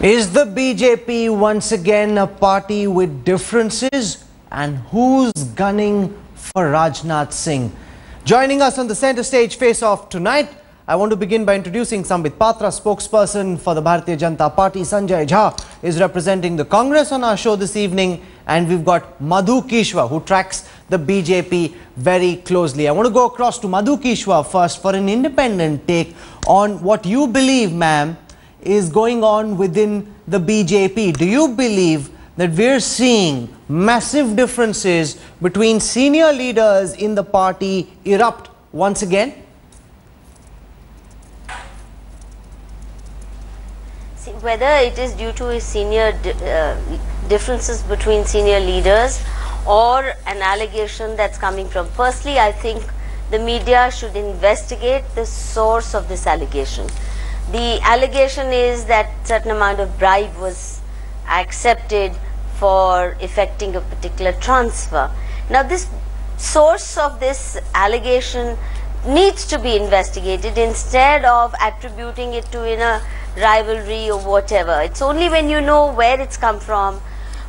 Is the BJP once again a party with differences? And who's gunning for Rajnath Singh? Joining us on the center stage face-off tonight, I want to begin by introducing Sambit Patra, spokesperson for the Bharatiya Janata Party. Sanjay Jha is representing the Congress on our show this evening. And we've got Madhu Kishwar, who tracks the BJP very closely. I want to go across to Madhu Kishwar first for an independent take on what you believe, ma'am, is going on within the BJP. Do you believe that we're seeing massive differences between senior leaders in the party erupt once again? See, whether it is due to senior differences between senior leaders or an allegation that's coming from, firstly, I think the media should investigate the source of this allegation. The allegation is that certain amount of bribe was accepted for effecting a particular transfer. Now, this source of this allegation needs to be investigated instead of attributing it to a rivalry or whatever. It's only when you know where it's come from,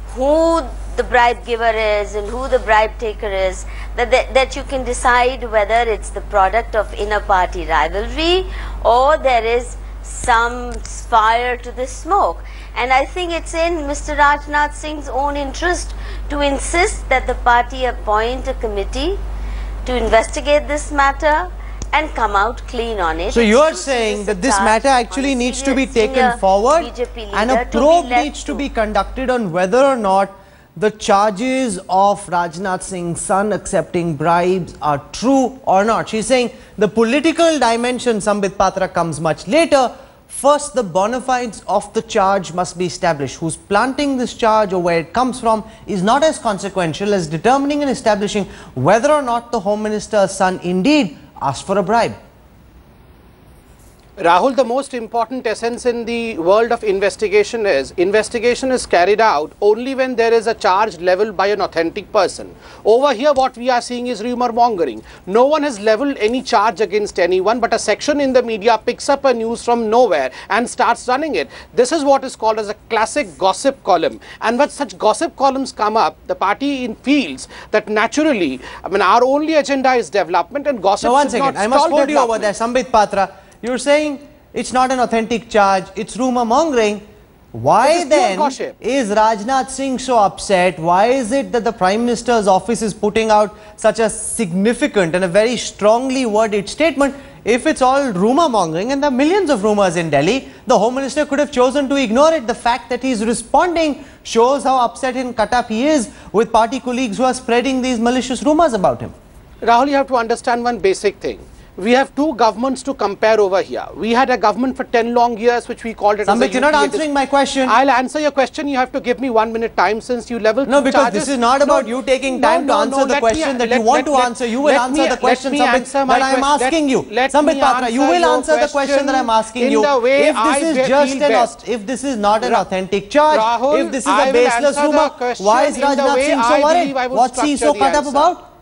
who the bribe giver is and who the bribe taker is, that you can decide whether it's the product of inner party rivalry or there is some fire to the smoke. And I think it's in Mr. Rajnath Singh's own interest to insist that the party appoint a committee to investigate this matter and come out clean on it. So you are saying that this matter actually needs to be taken forward and a probe needs to be conducted on whether or not the charges of Rajnath Singh's son accepting bribes are true or not. She's saying the political dimension, Sambit Patra, comes much later. First, the bona fides of the charge must be established. Who's planting this charge or where it comes from is not as consequential as determining and establishing whether or not the Home Minister's son indeed asked for a bribe. Rahul, the most important essence in the world of investigation is carried out only when there is a charge leveled by an authentic person. Over here, what we are seeing is rumor mongering. No one has leveled any charge against anyone, but a section in the media picks up a news from nowhere and starts running it. This is what is called as a classic gossip column. And when such gossip columns come up, the party feels that naturally, our only agenda is development and gossip. So one second, I must hold you over there, Sambit Patra. You're saying it's not an authentic charge, it's rumor mongering. Why then is Rajnath Singh so upset? Why is it that the Prime Minister's office is putting out such a significant and a very strongly worded statement? If it's all rumor mongering and there are millions of rumors in Delhi, the Home Minister could have chosen to ignore it. The fact that he's responding shows how upset and cut up he is with party colleagues who are spreading these malicious rumors about him. Rahul, you have to understand one basic thing. We have two governments to compare over here. We had a government for 10 long years, which we called it. Sambit, you're not answering my question. I'll answer your question. You have to give me 1 minute time since you leveled. No, because this is not about you taking time to answer the question that you want to answer. You will answer the question, Sambit, that I am asking you. Sambit Patra, you will answer the question that I am asking you. If this is not an authentic charge, if this is a baseless rumor, why is Rajnath Singh so worried? What's he so cut up about?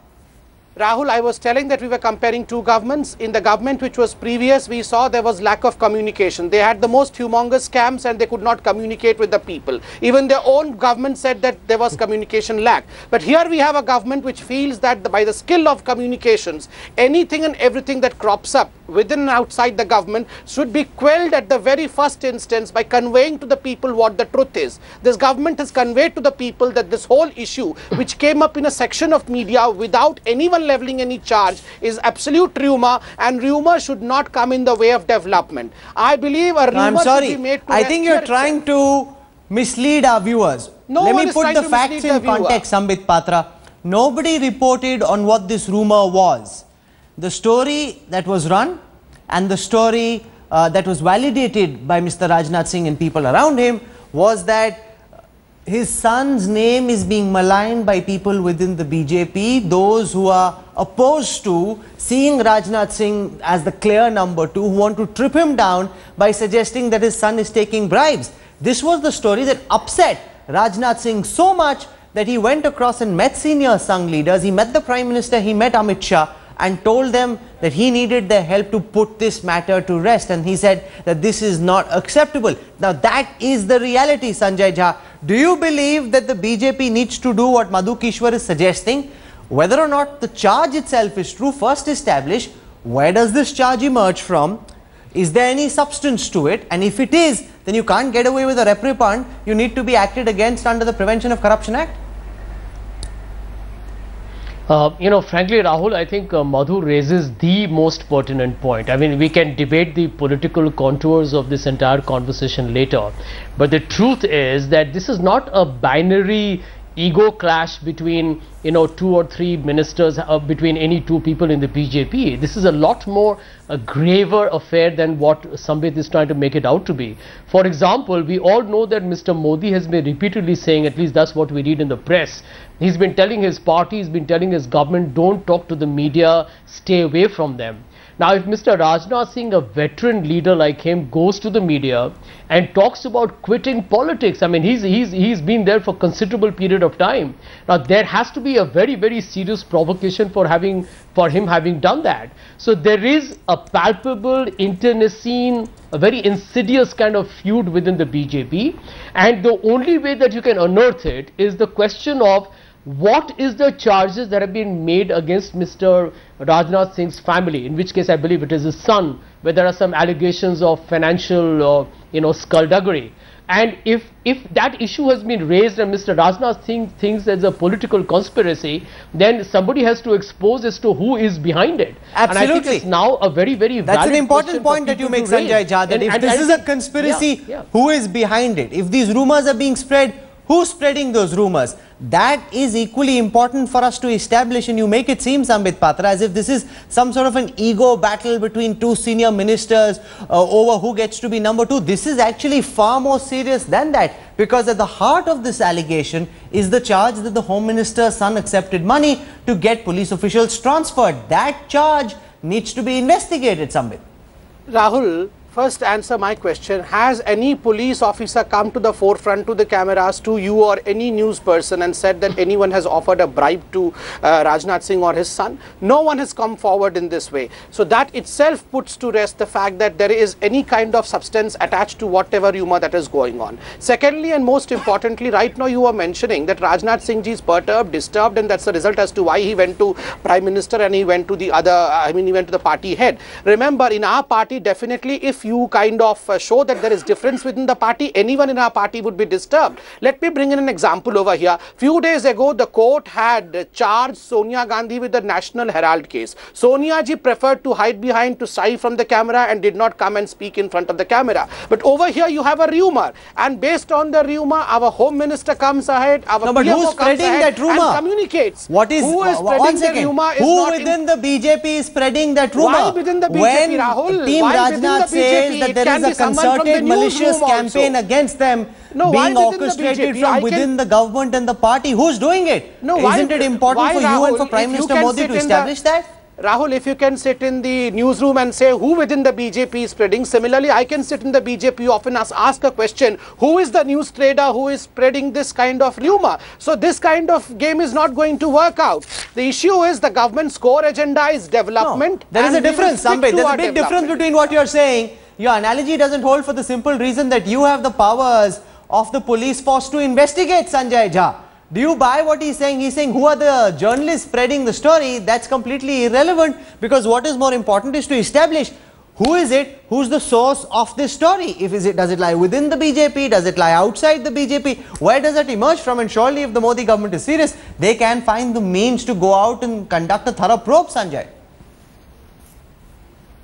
Rahul, I was telling that we were comparing two governments. In the government which was previous, we saw there was lack of communication. They had the most humongous scams and they could not communicate with the people. Even their own government said that there was communication lack. But here we have a government which feels that by the skill of communications, anything and everything that crops up within and outside the government should be quelled at the very first instance by conveying to the people what the truth is. This government has conveyed to the people that this whole issue, which came up in a section of media without anyone leveling any charge, is absolute rumor, and rumor should not come in the way of development. I believe a rumor should be made to I think you're trying to mislead our viewers. Let me put the facts in context, Sambit Patra. Nobody reported on what this rumor was. The story that was run and the story that was validated by Mr. Rajnath Singh and people around him was that his son's name is being maligned by people within the BJP, those who are opposed to seeing Rajnath Singh as the clear number 2, who want to trip him down by suggesting that his son is taking bribes. This was the story that upset Rajnath Singh so much that he went across and met senior Sangh leaders. He met the Prime Minister, he met Amit Shah, and told them that he needed their help to put this matter to rest, and he said that this is not acceptable. Now that is the reality, Sanjay Jha. Do you believe that the BJP needs to do what Madhu Kishwar is suggesting? Whether or not the charge itself is true, first establish where does this charge emerge from? Is there any substance to it? And if it is, then you can't get away with a reprimand. You need to be acted against under the Prevention of Corruption Act. Frankly, Rahul, I think Madhu raises the most pertinent point. I mean, we can debate the political contours of this entire conversation later. But the truth is that this is not a binary ego clash between, 2 or 3 ministers, between any 2 people in the BJP. This is a lot more a graver affair than what Sambit is trying to make it out to be. For example, we all know that Mr. Modi has been repeatedly saying, at least that's what we read in the press, he's been telling his party, he's been telling his government, don't talk to the media, stay away from them. Now, if Mr. Rajnath Singh, a veteran leader like him, goes to the media and talks about quitting politics, I mean, he's been there for a considerable period of time. Now, there has to be a very, very serious provocation for him having done that. So, there is a palpable, internecine, a very insidious kind of feud within the BJP. And the only way that you can unearth it is the question of what is the charges that have been made against Mr. Rajnath Singh's family, in which case I believe it is his son, where there are some allegations of financial, skullduggery. And if that issue has been raised and Mr. Rajnath Singh thinks there's a political conspiracy, then somebody has to expose as to who is behind it. Absolutely. And I think it's now a very, very valid That's an important point that you make, Sanjay Jha, that if this is a conspiracy, who is behind it? If these rumors are being spread, who's spreading those rumors? That is equally important for us to establish, and you make it seem, Sambit Patra, as if this is some sort of an ego battle between 2 senior ministers over who gets to be number 2. This is actually far more serious than that, because at the heart of this allegation is the charge that the Home Minister's son accepted money to get police officials transferred. That charge needs to be investigated, Sambit. Rahul, first answer my question. Has any police officer come to the forefront, to the cameras, to you or any news person and said that anyone has offered a bribe to Rajnath Singh or his son? No one has come forward in this way. So that itself puts to rest the fact that there is any kind of substance attached to whatever rumor that is going on. Secondly, and most importantly, right now you were mentioning that Rajnath Singh ji is perturbed, disturbed, and that's the result as to why he went to Prime Minister and he went to the other, he went to the party head. Remember, in our party, definitely if you kind of show that there is difference within the party, anyone in our party would be disturbed. Let me bring in an example over here. Few days ago, the court had charged Sonia Gandhi with the National Herald case. Sonia ji preferred to hide behind, to shy from the camera, and did not come and speak in front of the camera. But over here, you have a rumor, and based on the rumor, our Home Minister comes ahead, our PMO comes ahead and communicates. Who is spreading that rumor? Who within the BJP is spreading that rumor? Why within the BJP, when Rahul? Team Rajnath says that there is a concerted malicious campaign against them being orchestrated from within the government and the party, who's doing it? Isn't it important for you and for Prime Minister Modi to establish that? Rahul, if you can sit in the newsroom and say who within the BJP is spreading, similarly I can sit in the BJP often ask a question, who is the news trader who is spreading this kind of rumor? So this kind of game is not going to work out. The issue is the government's core agenda is development. No, there is a difference, Sambit. There's a big difference between what you're saying. Your analogy doesn't hold for the simple reason that you have the powers of the police force to investigate, Sanjay Jha. Do you buy what he's saying? He's saying who are the journalists spreading the story? That's completely irrelevant, because what is more important is to establish who is it, who's the source of this story. Does it lie within the BJP? Does it lie outside the BJP? Where does it emerge from? And surely if the Modi government is serious, they can find the means to go out and conduct a thorough probe, Sanjay.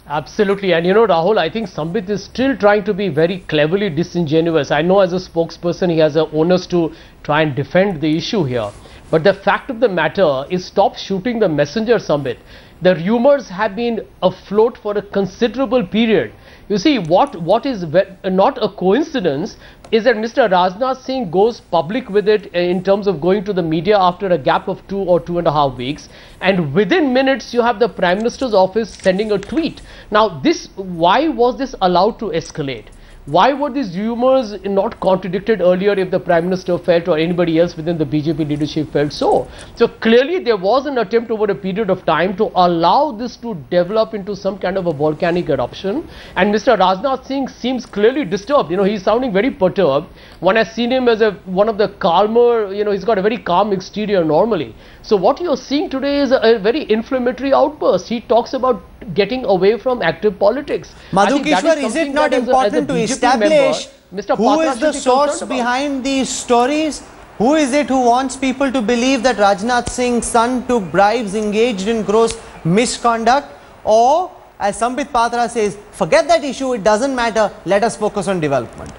Absolutely. And Rahul, I think Sambit is still trying to be very cleverly disingenuous. I know as a spokesperson he has an onus to try and defend the issue here. But the fact of the matter is, stop shooting the messenger, Sambit. The rumors have been afloat for a considerable period. You see, what is not a coincidence is that Mr. Rajnath Singh goes public with it in terms of going to the media after a gap of 2 or 2.5 weeks, and within minutes you have the Prime Minister's office sending a tweet. Now, why was this allowed to escalate? Why were these rumors not contradicted earlier if the Prime Minister felt or anybody else within the BJP leadership felt so? So clearly there was an attempt over a period of time to allow this to develop into some kind of a volcanic eruption, and Mr. Rajnath Singh seems clearly disturbed. You know, he's sounding very perturbed. One has seen him as one of the calmer, you know, he's got a very calm exterior normally. So what you're seeing today is a very inflammatory outburst. He talks about getting away from active politics. Madhu Kishwar, is it not important to establish who is the source behind these stories? Who is it who wants people to believe that Rajnath Singh's son took bribes, engaged in gross misconduct? Or, as Sambit Patra says, forget that issue, it doesn't matter, let us focus on development?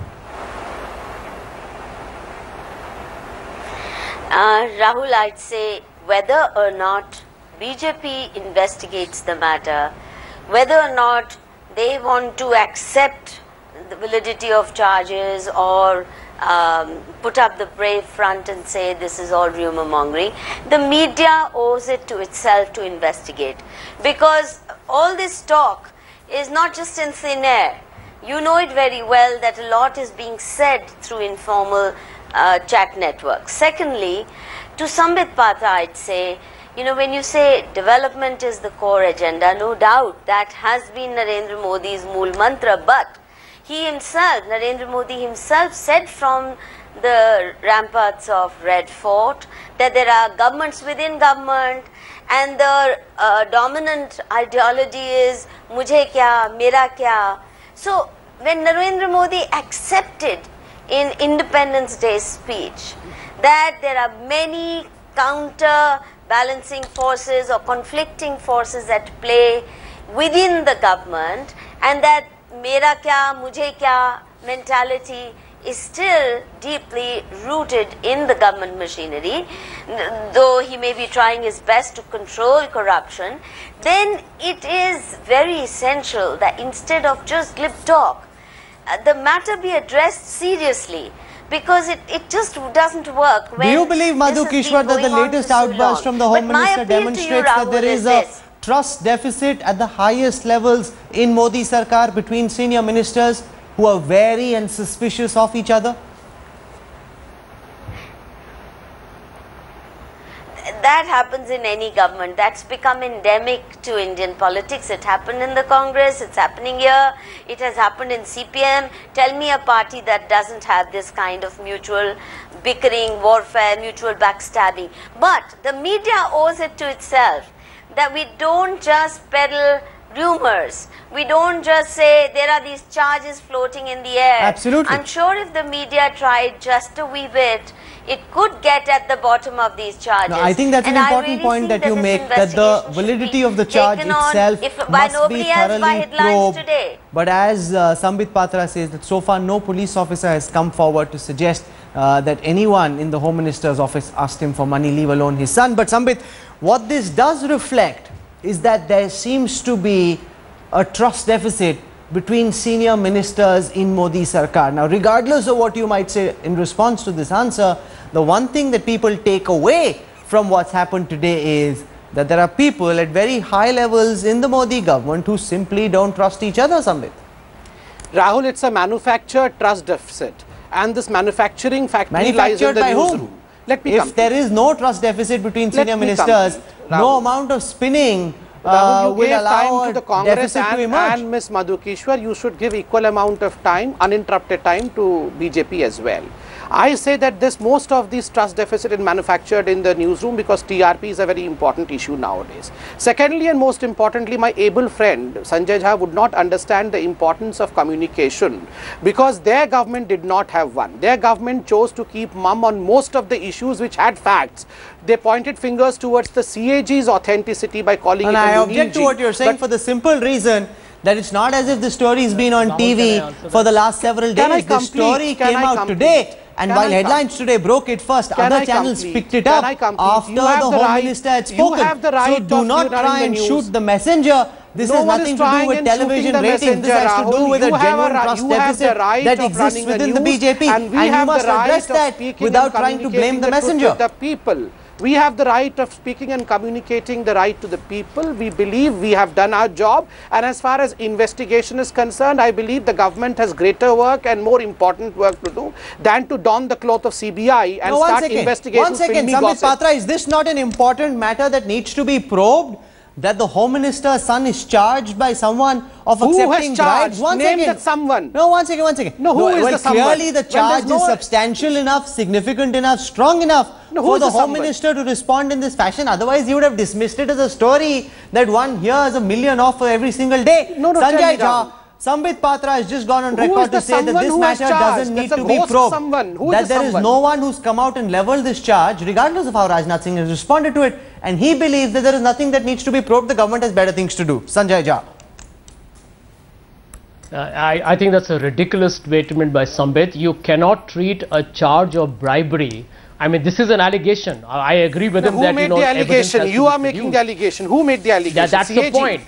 Rahul, I'd say whether or not BJP investigates the matter, whether or not they want to accept the validity of charges or put up the brave front and say this is all rumor mongering, the media owes it to itself to investigate, because all this talk is not just in thin air. You know it very well that a lot is being said through informal chat networks. Secondly, to Sambit Patra, I'd say, you know, when you say development is the core agenda, no doubt that has been Narendra Modi's mool mantra, but he himself, Narendra Modi himself, said from the ramparts of Red Fort that there are governments within government, and the dominant ideology is mujhe kya, mera kya. So when Narendra Modi accepted in Independence Day speech that there are many counter-balancing forces or conflicting forces at play within the government, and that mera kya, mujhe kya mentality is still deeply rooted in the government machinery, though he may be trying his best to control corruption, then it is very essential that instead of just glib talk, the matter be addressed seriously, because it just doesn't work. Do you believe, Madhu Kishwar, that the latest outburst from the Home Minister demonstrates that there is a trust deficit at the highest levels in Modi Sarkar between senior ministers who are wary and suspicious of each other? That happens in any government. That's become endemic to Indian politics. It happened in the Congress, it's happening here, it has happened in CPM. Tell me a party that doesn't have this kind of mutual bickering, warfare, mutual backstabbing. But the media owes it to itself that we don't just peddle rumors. We don't just say there are these charges floating in the air. Absolutely. I'm sure if the media tried just a wee bit, it could get at the bottom of these charges. No, I think that's an important point that you make, that the validity of the charge itself must be thoroughly probed. But as Sambit Patra says, that so far no police officer has come forward to suggest that anyone in the Home Minister's office asked him for money, leave alone his son. But Sambit, what this does reflect is that there seems to be a trust deficit between senior ministers in Modi Sarkar. Now, regardless of what you might say in response to this answer, the one thing that people take away from what's happened today is that there are people at very high levels in the Modi government who simply don't trust each other, Sambit. Rahul, it's a manufactured trust deficit, and this manufacturing factory lies in the newsroom. Let me If there is no trust deficit between senior ministers, no amount of spinning Rahul, you will gave allow time to the Congress and Ms. Madhu Kishwar. You should give equal amount of time, uninterrupted time, to BJP as well. I say that most of this trust deficit is manufactured in the newsroom because TRP is a very important issue nowadays. Secondly, and most importantly, my able friend Sanjay Jha would not understand the importance of communication, because their government did not have one. Their government chose to keep mum on most of the issues which had facts. They pointed fingers towards the CAG's authenticity by calling it a I object to what you're saying for the simple reason that it's not as if the story has been on TV for the last several days. The story came out today, and while headlines today broke it first, other channels picked it up after the Home Minister had spoken. So do not try and shoot the messenger. This has nothing to do with television ratings. This has to do with a genuine trust deficit that exists within the BJP, and you must address that without trying to blame the messenger. We have the right of speaking and communicating the right to the people. We believe we have done our job, and as far as investigation is concerned, I believe the government has greater work and more important work to do than to don the cloth of CBI and start investigating. One second, Sambit Patra, is this not an important matter that needs to be probed? That the Home Minister's son is charged by someone of accepting bribes? Name that someone. No, one second. No, who is the someone? Clearly the charge is substantial enough, significant enough, strong enough for the Home Minister to respond in this fashion. Otherwise, he would have dismissed it as a story that one hears a million of for every single day. Sanjay Jha, Sambit Patra has just gone on record to say that this matter doesn't need to be probed. That there is no one who's come out and leveled this charge, regardless of how Rajnath Singh has responded to it. And he believes that there is nothing that needs to be probed. The government has better things to do. Sanjay Jha. I think that's a ridiculous statement by Sambit. You cannot treat a charge of bribery. I mean, this is an allegation. I agree with him that, who made the allegation? You are making the allegation. Who made the allegation? That's the point.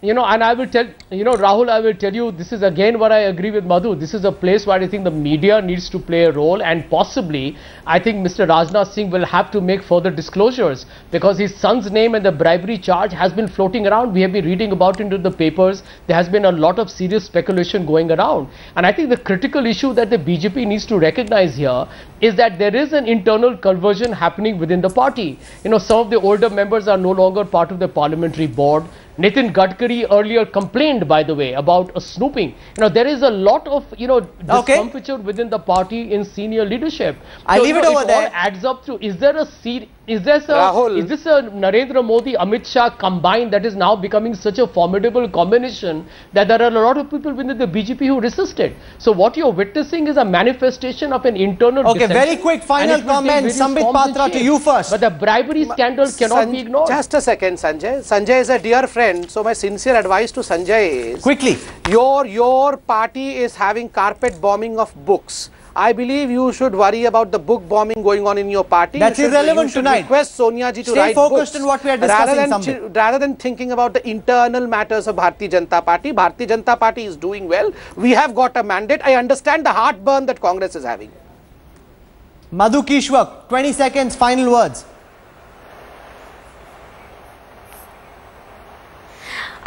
And I will tell, Rahul, I will tell you, this is again what I agree with Madhu. This is a place where I think the media needs to play a role, and possibly, I think Mr. Rajnath Singh will have to make further disclosures, because his son's name and the bribery charge has been floating around. We have been reading about it in the papers. There has been a lot of serious speculation going around. And I think the critical issue that the BJP needs to recognize here is that there is an internal conversion happening within the party. Some of the older members are no longer part of the parliamentary board. Nitin Gadkari earlier complained, by the way, about snooping. There is a lot of, discomfiture within the party in senior leadership. I'll leave it over there. All adds up to, is this a Narendra Modi, Amit Shah combined that is now becoming such a formidable combination that there are a lot of people within the BJP who resisted? So what you're witnessing is a manifestation of an internal dissension. Very quick final comment, Sambit Patra, to you first. But the bribery scandal cannot be ignored. Just a second, Sanjay. Sanjay is a dear friend, so my sincere advice to Sanjay is, quickly, your party is having carpet bombing of books. I believe you should worry about the book bombing going on in your party. That's irrelevant tonight. Request Sonia ji to write books. Stay focused on what we are discussing, rather than thinking about the internal matters of Bharatiya Janata Party. Bharatiya Janata Party is doing well. We have got a mandate. I understand the heartburn that Congress is having. Madhu Kishwar, 20 seconds, final words.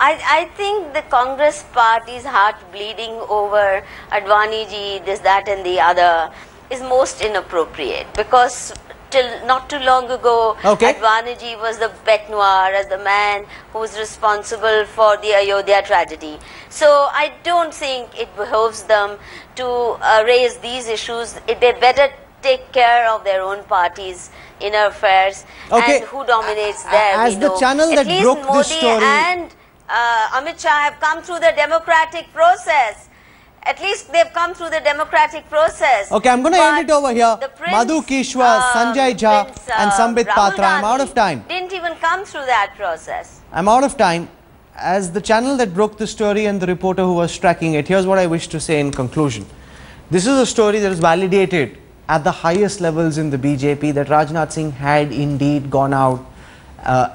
I think the Congress party's heart bleeding over Advani ji, this, that and the other is most inappropriate, because till not too long ago, Advani ji was the bête noire, as the man who was responsible for the Ayodhya tragedy. So I don't think it behoves them to raise these issues. They better take care of their own party's inner affairs and who dominates there. As the channel that broke this story, and Amit Shah have come through the democratic process. At least they've come through the democratic process. Okay, I'm going to end it over here. Madhu Kishwar, Sanjay Jha and Sambit Patra. I'm out of time. Didn't even come through that process. I'm out of time. As the channel that broke the story and the reporter who was tracking it, here's what I wish to say in conclusion. This is a story that is validated at the highest levels in the BJP, that Rajnath Singh had indeed gone out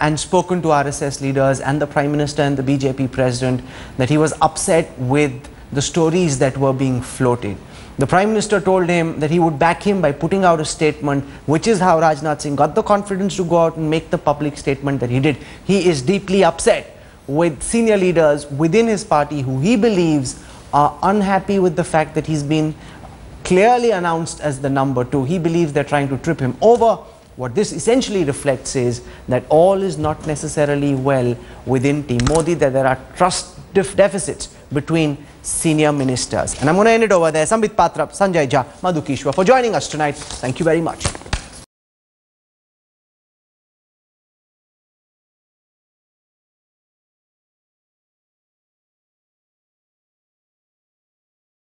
and spoken to RSS leaders and the Prime Minister and the BJP President, that he was upset with the stories that were being floated. The Prime Minister told him that he would back him by putting out a statement, which is how Rajnath Singh got the confidence to go out and make the public statement that he did. He is deeply upset with senior leaders within his party who he believes are unhappy with the fact that he's been clearly announced as the number 2. He believes they're trying to trip him over. What this essentially reflects is that all is not necessarily well within Team Modi, that there are trust deficits between senior ministers. And I'm going to end it over there. Sambit Patra, Sanjay Jha, Madhu Kishwar for joining us tonight. Thank you very much.